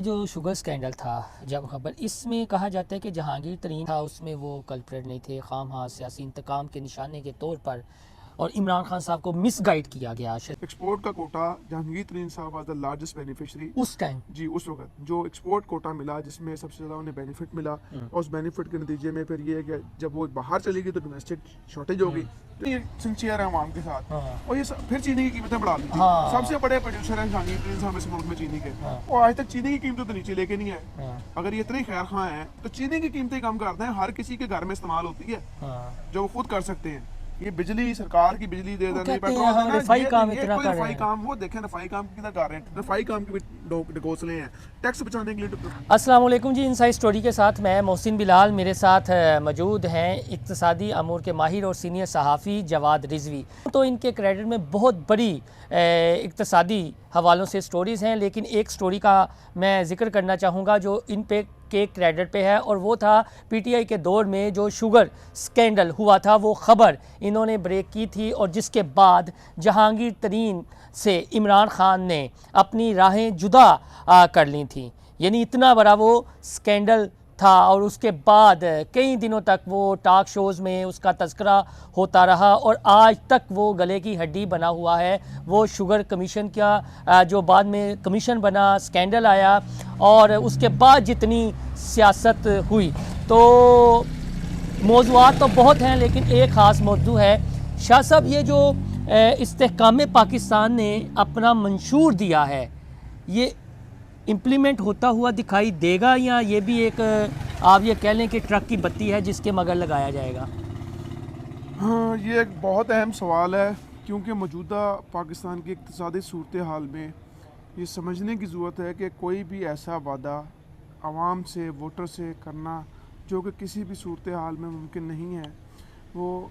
जो sugar scandal था, जब खबर इसमें कहा जाता है कि जहांगीर तरीन था, उसमें वो कल्प्रेट नहीं थे, खामखा सियासी इंतकाम के निशाने के तौर पर, और इमरान खान साहब को मिसगाइड किया गया एक्सपोर्ट का कोटा जहांगीर तरीन साहब वाज द लार्जेस्ट बेनिफिशियरी उस टाइम। जी उस वक्त जो एक्सपोर्ट कोटा मिला जिसमें सबसे ज़्यादा उन्हें बेनिफिट मिला और उस बेनिफिट के नतीजे में फिर ये है कि जब वो बाहर चली गई तो डोमेस्टिक शॉर्टेज हो गई। तो ये सिंसियर है आवाम के साथ और ये फिर चीनी की कीमतें बढ़ा दी थी। सबसे बड़े प्रोड्यूसर हैं जहांगीर तरीन साहब इस मुल्क में चीनी के और आज तक चीनी की कीमतें तो नीचे लेके नहीं है। अगर ये इतने खैर खां हैं तो चीनी की कीमतें कम करते हैं, हर किसी के घर में इस्तेमाल होती है जो वो खुद कर सकते हैं। ये बिजली सरकार की बिजली दे देना, पेट्रोल देना, रफाई काम ये इतना कोई कर रहे रफाई हैं। काम वो देखें रफाई काम कितना कर रहे हैं, रफाई काम के भी घोंसले हैं टैक्स बचाने के लिए। अस्सलाम वालेकुम जी, इनसाइड स्टोरी के साथ मैं मोहसिन बिलाल, मेरे साथ मौजूद हैं इक्तिसादी अमूर के माहिर और सीनियर सहाफ़ी जवाद रिजवी। तो इनके क्रेडिट में बहुत बड़ी इक्तिसादी हवालों से स्टोरीज़ हैं, लेकिन एक स्टोरी का मैं ज़िक्र करना चाहूँगा जो इन पे के क्रेडिट पे है, और वो था पीटीआई के दौर में जो शुगर स्कैंडल हुआ था, वो ख़बर इन्होंने ब्रेक की थी और जिसके बाद जहांगीर तरीन से इमरान खान ने अपनी राहें जुदा कर ली थी। यानी इतना बड़ा वो स्कैंडल था, और उसके बाद कई दिनों तक वो टॉक शोज़ में उसका तज़किरा होता रहा और आज तक वो गले की हड्डी बना हुआ है। वो शुगर कमीशन का जो बाद में कमीशन बना, स्कैंडल आया, और उसके बाद जितनी सियासत हुई, तो मौज़ूआत तो बहुत हैं, लेकिन एक ख़ास मौजू है शाह साहब, ये जो इस्तेहकाम पाकिस्तान ने अपना मंशूर दिया है, ये इम्प्लीमेंट होता हुआ दिखाई देगा, या ये भी एक आप ये कह लें कि ट्रक की बत्ती है जिसके मगर लगाया जाएगा? हाँ, ये एक बहुत अहम सवाल है क्योंकि मौजूदा पाकिस्तान की इक़्तिसादी सूरत हाल में ये समझने की ज़रूरत है कि कोई भी ऐसा वादा आवाम से, वोटर से करना जो कि किसी भी सूरत हाल में मुमकिन नहीं है, वो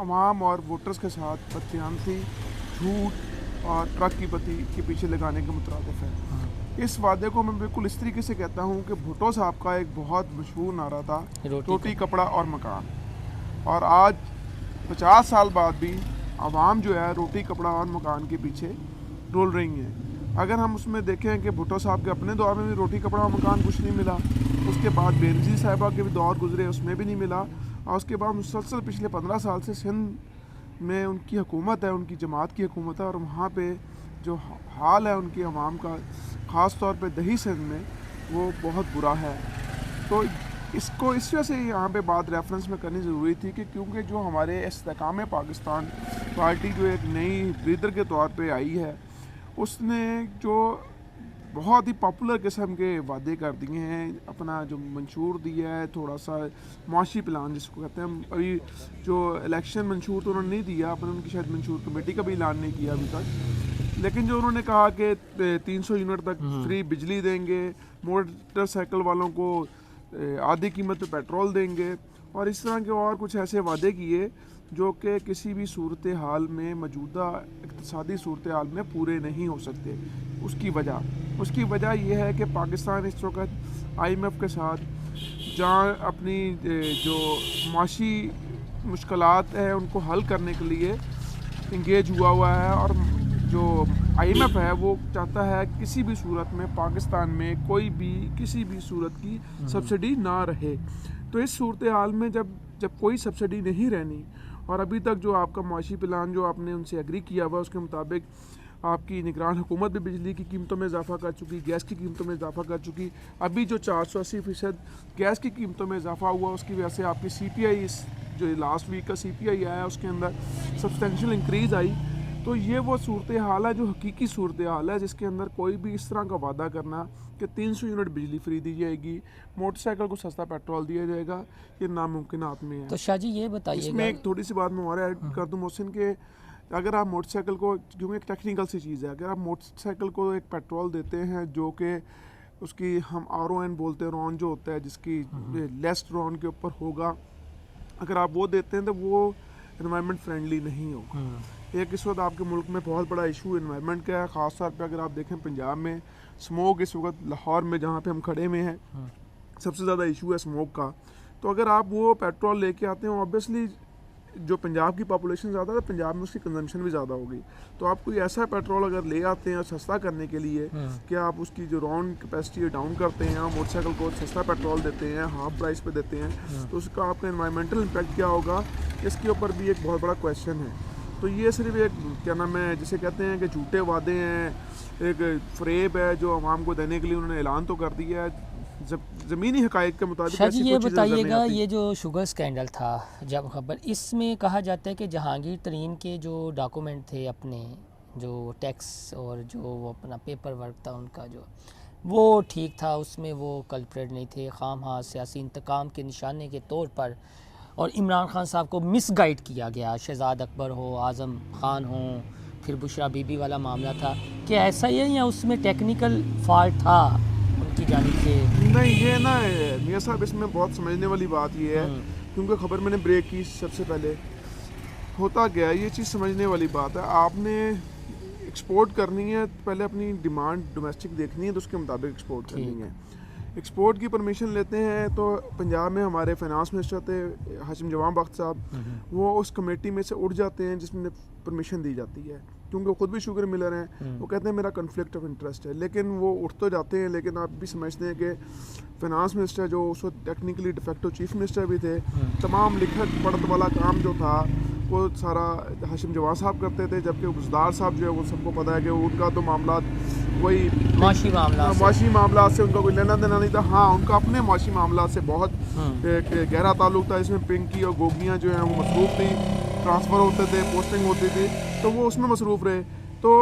आवाम और वोटर्स के साथ बदतमीज़ी, झूठ और ट्रक की बत्ती के पीछे लगाने के मुतरादिफ है। इस वादे को मैं बिल्कुल इस तरीके से कहता हूँ कि भुट्टो साहब का एक बहुत मशहूर नारा था, रोटी कपड़ा और मकान। और आज 50 साल बाद भी आवाम जो है रोटी कपड़ा और मकान के पीछे डोल रही है। अगर हम उसमें देखें कि भुट्टो साहब के अपने दौर में भी रोटी कपड़ा और मकान कुछ नहीं मिला, उसके बाद बेनज़ीर साहिबा के भी दौर गुजरे, उसमें भी नहीं मिला, और उसके बाद मुसलसल पिछले 15 साल से सिंध में उनकी हुकूमत है, उनकी जमात की हुकूमत है, और वहाँ पे जो हाल है उनकी आवाम का, ख़ास तौर पे दही सिंध में, वो बहुत बुरा है। तो इसको इस वजह से यहाँ पे बात रेफरेंस में करनी ज़रूरी थी कि क्योंकि जो हमारे इस्तेहकाम पाकिस्तान पार्टी जो एक नई लीडर के तौर पे आई है, उसने जो बहुत ही पॉपुलर किस्म के वादे कर दिए हैं, अपना जो मंशूर दिया है, थोड़ा सा माशी प्लान जिसको कहते हैं। अभी जो इलेक्शन मंशूर तो उन्होंने नहीं दिया, अपने उनकी शायद मंशूर कमेटी का भी ऐलान नहीं किया अभी तक, लेकिन जो उन्होंने कहा कि 300 यूनिट तक फ्री बिजली देंगे, मोटरसाइकिल वालों को आधी कीमत पे पेट्रोल देंगे, और इस तरह के और कुछ ऐसे वादे किए जो कि किसी भी सूरत हाल में, मौजूदा इक़्तिसादी सूरत हाल में पूरे नहीं हो सकते। उसकी वजह यह है कि पाकिस्तान इस वक्त IMF के साथ जहाँ अपनी जो माशी मुश्किलात हैं उनको हल करने के लिए इंगेज हुआ है, और जो IMF है वो चाहता है किसी भी सूरत में पाकिस्तान में कोई भी किसी भी सूरत की सब्सिडी ना रहे। तो इस सूरत हाल में जब कोई सब्सिडी नहीं रहनी, और अभी तक जो आपका माशी प्लान जो आपने उनसे एग्री किया हुआ उसके मुताबिक आपकी निगरान हुकूमत भी बिजली की कीमतों में इजाफा कर चुकी, गैस की कीमतों में इजाफा कर चुकी। अभी जो 480% गैस की कीमतों में इजाफा हुआ उसकी वजह से आपकी CPI, जो लास्ट वीक का CPI आया उसके अंदर सब्सटेंशियल इंक्रीज़ आई। तो ये वो सूरत हाल है जो हकीकी सूरत हाल है, जिसके अंदर कोई भी इस तरह का वादा करना कि 300 यूनिट बिजली फ्री दी जाएगी, मोटरसाइकिल को सस्ता पेट्रोल दिया जाएगा, ये नामुमकिनात में है। तो शाह जी ये बताइए, इसमें एक थोड़ी सी बात मैं और ऐड कर दूँ मोहसिन के, अगर आप मोटरसाइकिल को, क्योंकि एक टेक्निकल सी चीज़ है, अगर आप मोटरसाइकिल को एक पेट्रोल देते हैं जो कि उसकी हम RON बोलते हैं, रॉन जो होता है जिसकी लेस रॉन के ऊपर होगा, अगर आप वो देते हैं तो वो एनवायरनमेंट फ्रेंडली नहीं होगा। एक इस वक्त आपके मुल्क में बहुत बड़ा इशू एनवायरनमेंट का है, ख़ास तौर पे अगर आप देखें पंजाब में स्मोक, इस वक्त लाहौर में जहाँ पे हम खड़े हुए हैं सबसे ज़्यादा इशू है स्मोक का। तो अगर आप वो पेट्रोल लेके आते हैं, ऑब्वियसली जो पंजाब की पॉपुलेशन ज़्यादा है, पंजाब में उसकी कंजम्पशन भी ज़्यादा होगी। तो आप कोई ऐसा पेट्रोल अगर ले आते हैं सस्ता करने के लिए कि आप उसकी जो राउंड कैपेसिटी है डाउन करते हैं, मोटरसाइकिल को सस्ता पेट्रोल देते हैं, हाफ प्राइस पे देते हैं, तो उसका आपका एनवायरमेंटल इम्पैक्ट क्या होगा, इसके ऊपर भी एक बहुत बड़ा क्वेश्चन है। तो ये सिर्फ एक क्या नाम है जिसे कहते हैं कि झूठे वादे हैं, एक फ्रेब है जो आवाम को देने के लिए उन्होंने ऐलान तो कर दिया है। ज़मीनी हक़ाइक़ के मुताबिक शाह जी ऐसी ये कुछ चीज़ें नज़र नहीं बताइएगा, आती। ये जो शुगर स्कैंडल था जब खबर, इसमें कहा जाता है कि जहांगीर तरीन के जो डॉक्यूमेंट थे अपने, जो टैक्स और जो वो अपना पेपर वर्क था उनका, जो वो ठीक था, उसमें वो कल्प्रेट नहीं थे, खामखा सियासी इंतकाम के निशाने के तौर पर और इमरान खान साहब को मिसगाइड किया गया। शहजाद अकबर हो, आज़म खान हो, फिर बुशरा बीबी वाला मामला था, क्या ऐसा ही है या उसमें टेक्निकल फॉल्ट था उनकी जानिब से? नहीं, ये ना मियाँ साहब इसमें बहुत समझने वाली बात ये है, क्योंकि ख़बर मैंने ब्रेक की सबसे पहले। होता क्या है, ये चीज़ समझने वाली बात है। आपने एक्सपोर्ट करनी है तो पहले अपनी डिमांड डोमेस्टिक देखनी है, तो उसके मुताबिक एक्सपोर्ट करनी है। एक्सपोर्ट की परमिशन लेते हैं तो पंजाब में हमारे फाइनेंस मिनिस्टर थे हाशिम जवान बख्त साहब, वो उस कमेटी में से उठ जाते हैं जिसमें परमिशन दी जाती है, क्योंकि वो खुद भी शुगर मिलर हैं। वो कहते हैं मेरा कन्फ्लिक्ट ऑफ इंटरेस्ट है, लेकिन वो उठ तो जाते हैं। लेकिन आप भी समझते हैं कि फाइनेंस मिनिस्टर जो उस वक्त टेक्निकली डिफेक्टिव चीफ मिनिस्टर भी थे, तमाम लिखत पढ़त वाला काम जो था वो सारा हाशिम जवान साहब करते थे, जबकि बुजदार साहब जो है वो सबको पता है कि उनका तो मामला वही माशी मामला से उनका कोई लेना देना नहीं था। हाँ, उनका अपने माशी मामला से बहुत गहरा ताल्लुक था। इसमें पिंकी और गोगियाँ जो हैं वो मसरूफ़ थी, ट्रांसफ़र होते थे, पोस्टिंग होती थी, तो वो उसमें मसरूफ़ रहे। तो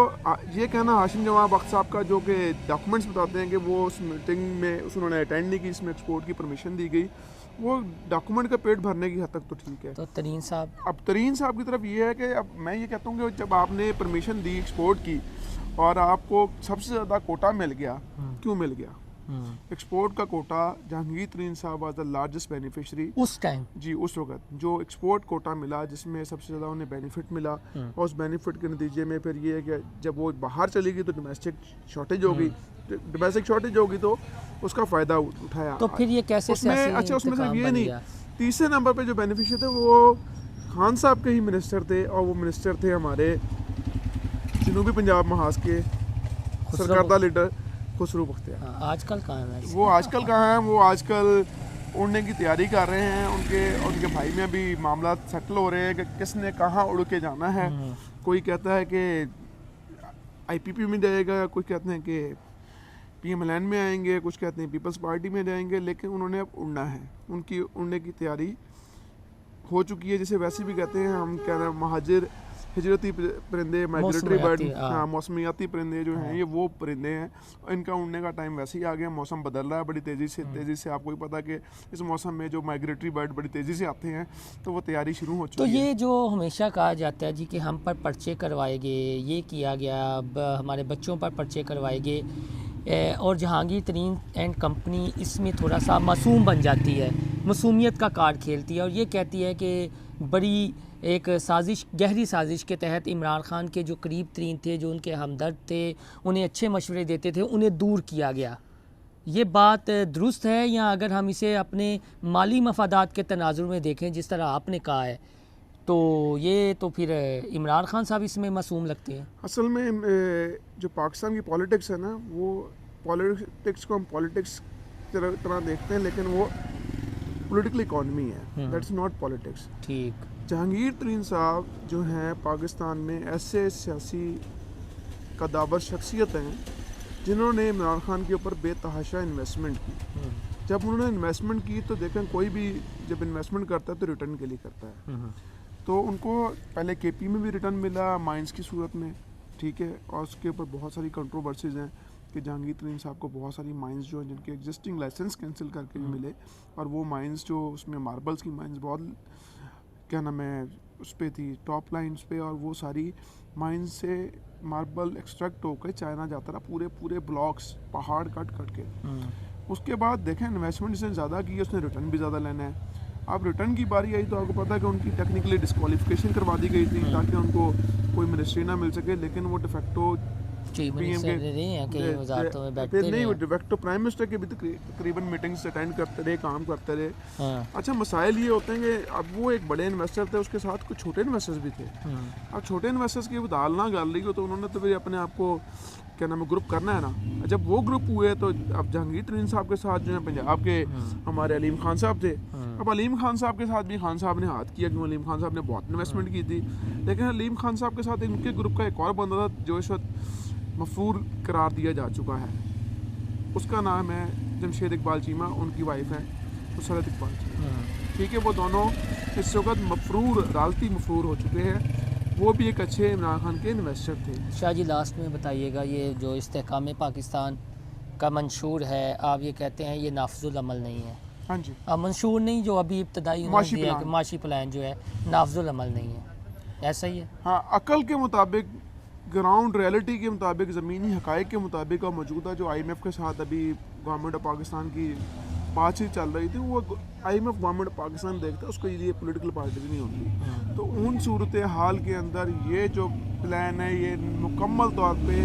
ये कहना हाशिम जवान बख्त साहब का, जो कि डॉक्यूमेंट्स बताते हैं कि वो उस मीटिंग में उन्होंने अटेंड नहीं की, इसमें एक्सपोर्ट की परमिशन दी गई, वो डॉक्यूमेंट का पेट भरने की हद तक तो ठीक है। तो तरीन साहब, अब तरीन साहब की तरफ ये है कि अब मैं ये कहता हूँ कि जब आपने परमिशन दी एक्सपोर्ट की और आपको सबसे ज़्यादा कोटा मिल गया, क्यों मिल गया? एक्सपोर्ट का कोटा जहांगीर तरीन साहब वाज द लार्जेस्ट बेनिफिशरी उस टाइम जी, उस वक्त जो एक्सपोर्ट कोटा मिला, जिसमें सबसे ज़्यादा उन्हें बेनिफिट मिला। और उस बेनिफिट के नतीजे में फिर ये है कि जब वो बाहर चली गई तो डोमेस्टिक शॉर्टेज हो गई, डोमेस्टिक शॉर्टेज होगी तो उसका फ़ायदा उठाया। तो फिर ये कैसे उसमें उसमें सिर्फ ये नहीं, तीसरे नंबर पे जो बेनिफिशियरी थे वो खान साहब के ही मिनिस्टर थे, और वो मिनिस्टर थे हमारे जनूबी पंजाब महाज के सरकर्दा लीडर खुसरो बख्तियार। आजकल कहाँ है? वो आजकल कहाँ हैं? वो आजकल उड़ने की तैयारी कर रहे हैं। उनके भाई में भी मामला सेटल हो रहे हैं कि किसने कहाँ उड़ के जाना है। कोई कहता है कि आईपीपी में जाएगा, कोई कहते हैं कि पीएमएलएन में आएंगे, कुछ कहते हैं पीपल्स पार्टी में जाएंगे, लेकिन उन्होंने अब उड़ना है। उनकी उड़ने की तैयारी हो चुकी है। जिसे वैसे भी कहते हैं, हम कह रहे हैं महाजिर हिजरती परिंदे, माइग्रेटरी बर्ड, हाँ, मौसमियाती परिंदे जो हैं, ये वो परिंदे हैं। इनका उड़ने का टाइम वैसे ही आ गया। मौसम बदल रहा है बड़ी तेज़ी से। आपको भी पता है कि इस मौसम में जो माइग्रेटरी बर्ड बड़ी तेज़ी से आते हैं, तो वो तैयारी शुरू हो चुकी तो है। ये जो हमेशा कहा जाता है जी कि हम पर पर्चे करवाए गए, ये किया गया, हमारे बच्चों पर पर्चे करवाए गए, और जहांगीर तरीन एंड कंपनी इसमें थोड़ा सा मासूम बन जाती है, मासूमियत का कार्ड खेलती है और ये कहती है कि बड़ी एक साजिश, गहरी साजिश के तहत इमरान खान के जो करीब तरीन थे, जो उनके हमदर्द थे, उन्हें अच्छे मशवरे देते थे, उन्हें दूर किया गया। ये बात दुरुस्त है, या अगर हम इसे अपने माली मफादात के तनाजुर में देखें जिस तरह आपने कहा है, तो ये तो फिर इमरान खान साहब इसमें मासूम लगते हैं? असल में जो पाकिस्तान की पॉलिटिक्स है ना, वो पॉलिटिक्स को हम पॉलिटिक्स तरह देखते हैं, लेकिन वो पॉलिटिकल इकॉनमी है। That's not politics. ठीक। जहांगीर तरीन साहब जो हैं पाकिस्तान में ऐसे सियासी कदावर शख्सियत हैं जिन्होंने इमरान खान के ऊपर बेतहाशा इन्वेस्टमेंट की। जब उन्होंने इन्वेस्टमेंट की तो देखें, कोई भी जब इन्वेस्टमेंट करता है तो रिटर्न के लिए करता है। तो उनको पहले केपी में भी रिटर्न मिला माइंस की सूरत में, ठीक है, और उसके ऊपर बहुत सारी कंट्रोवर्सीज हैं कि जहांगीर तरीन साहब को बहुत सारी माइंस जो हैं जिनके एग्जिस्टिंग लाइसेंस कैंसिल करके भी मिले, और वो माइंस जो उसमें मार्बल्स की माइंस बहुत क्या नाम है उस पर थी, टॉप लाइन्स पे, और वो सारी माइंस से मार्बल एक्सट्रैक्ट होकर चाइना जाता रहा, पूरे ब्लॉक्स पहाड़ कट के। उसके बाद देखें इन्वेस्टमेंट इसने ज़्यादा की, उसने रिटर्न भी ज़्यादा लेना है। अब रिटर्न की बारी आई तो आपको पता है कि उनकी टेक्निकली डिस्क्वालिफिकेशन करवा दी गई थी ताकि उनको कोई मिनिस्ट्री ना मिल सके, लेकिन वो डिफेक्टो चीफ पीएम मिनिस्टर के रहे हैं कई वजारतों में बैठते फिर नहीं, रहे वो डायरेक्ट प्राइम मिनिस्टर के भी तकरीबन मीटिंग्स अटेंड करते रहे, काम करते रहे। हाँ। अच्छा, मसाइल ये होते हैं कि अब वो एक बड़े इन्वेस्टर थे, उसके साथ कुछ छोटे इन्वेस्टर्स भी थे। अब छोटे इन्वेस्टर्स की दाल ना गाल रही हो तो उन्होंने तो फिर अपने आप को क्या नाम है ग्रुप करना है ना। जब वो ग्रुप हुए तो अब जहांगीर तरीन साहब के साथ जो है पंजाब के हमारे अलीम खान साहब थे। अब अलीम खान साहब के साथ भी खान साहब ने हाथ किया, क्योंकि अलीम खान साहब ने बहुत इन्वेस्टमेंट की थी। लेकिन अलीम खान साहब के साथ इनके ग्रुप का एक और बंदा था जो इस वक्त मफरूर करार दिया जा चुका है, उसका नाम है जमशेद इकबाल चीमा, उनकी वाइफ है नुसरत इकबाल चीमा। ठीक है, वो दोनों इस वक्त मफरूर, अदालती मफरूर हो चुके हैं। वो भी एक अच्छे इमरान खान के इन्वेस्टर थे। शाह जी लास्ट में बताइएगा, ये जो इस्तेहकाम पाकिस्तान का मंशूर है, आप ये कहते हैं ये नाफजुल अमल नहीं है? हाँ जी, मंशूर नहीं, जो अभी इब्तदाई माशी दिया है कि प्लान। माशी प्लान जो है नाफजुल अमल नहीं है, ऐसा ही है? हाँ, अकल के मुताबिक, ग्राउंड रियलिटी के मुताबिक, ज़मीनी हक़ाइक़ के मुताबिक, और मौजूदा जो IMF के साथ अभी गवर्नमेंट ऑफ पाकिस्तान की बातचीत चल रही थी, वो IMF गवर्नमेंट ऑफ पाकिस्तान देखता है, उसको ये पॉलिटिकल पार्टीज नहीं होती। तो उन सूरत हाल के अंदर ये जो प्लान है ये मुकम्मल तौर पे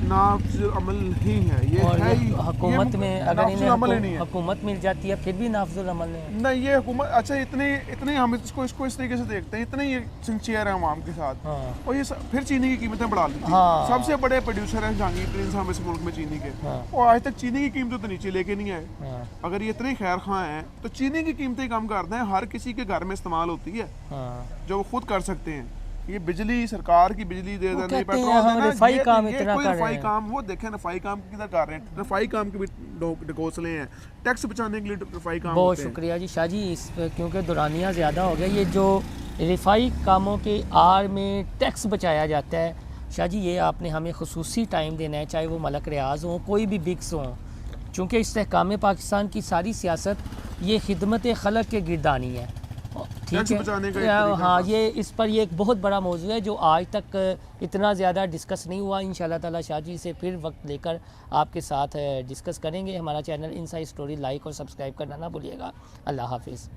नाफिज अमल नहीं है। ये और है ये ही, हुकूमत में अगर नाफिज अमल ही नहीं इन्हें है। हुकूमत मिल जाती है फिर भी नाफजुल अमल नहीं है? नहीं, ये हुकूमत अच्छा इतने हम इसको इस तरीके से देखते हैं, इतने ये सिंसियर है अवाम के साथ। हाँ। और ये फिर चीनी की कीमतें बढ़ा दी थी। हाँ। सबसे बड़े प्रोड्यूसर हैं जहांगीर तरीन साहब इस मुल्क में चीनी के, हाँ। और आज तक चीनी की कीमतें तो नीचे लेके नहीं आए। हाँ। अगर ये इतने खैर खां हैं तो चीनी की कीमतें कम करते हैं, हर किसी के घर में इस्तेमाल होती है हाँ। जो वो खुद कर सकते हैं। ये बिजली, सरकार की बिजली दे वो देना, कहते हैं पेट्रोल हम देना, रफाई ये काम ये इतना कोई कर रहे रफाई हैं। काम, वो देखें रफाई काम किधर कर रहे हैं। रफाई काम के भी ढकोसले हैं, टैक्स बचाने के लिए रफाई काम बहुत होते हैं। शुक्रिया जी शाह जी, इस पर क्योंकि दुरानियाँ ज़्यादा हो गया, ये जो रिफाई कामों के आड़ में टैक्स बचाया जाता है, शाह जी ये आपने हमें खुसूसी टाइम देना है, चाहे वो मलक रियाज हों, कोई भी बिग्स हों, चूँकि इस्तेहकाम पाकिस्तान की सारी सियासत ये खिदमत खलक के गिरदानी है। ठीक टैक्स बचाने का एक है, तरीका हाँ, था। ये इस पर ये एक बहुत बड़ा मौजू है जो आज तक इतना ज़्यादा डिस्कस नहीं हुआ। इंशाल्लाह ताला शाह जी से फिर वक्त लेकर आपके साथ डिस्कस करेंगे। हमारा चैनल इनसाइड स्टोरी लाइक और सब्सक्राइब करना ना भूलिएगा। अल्लाह हाफिज़।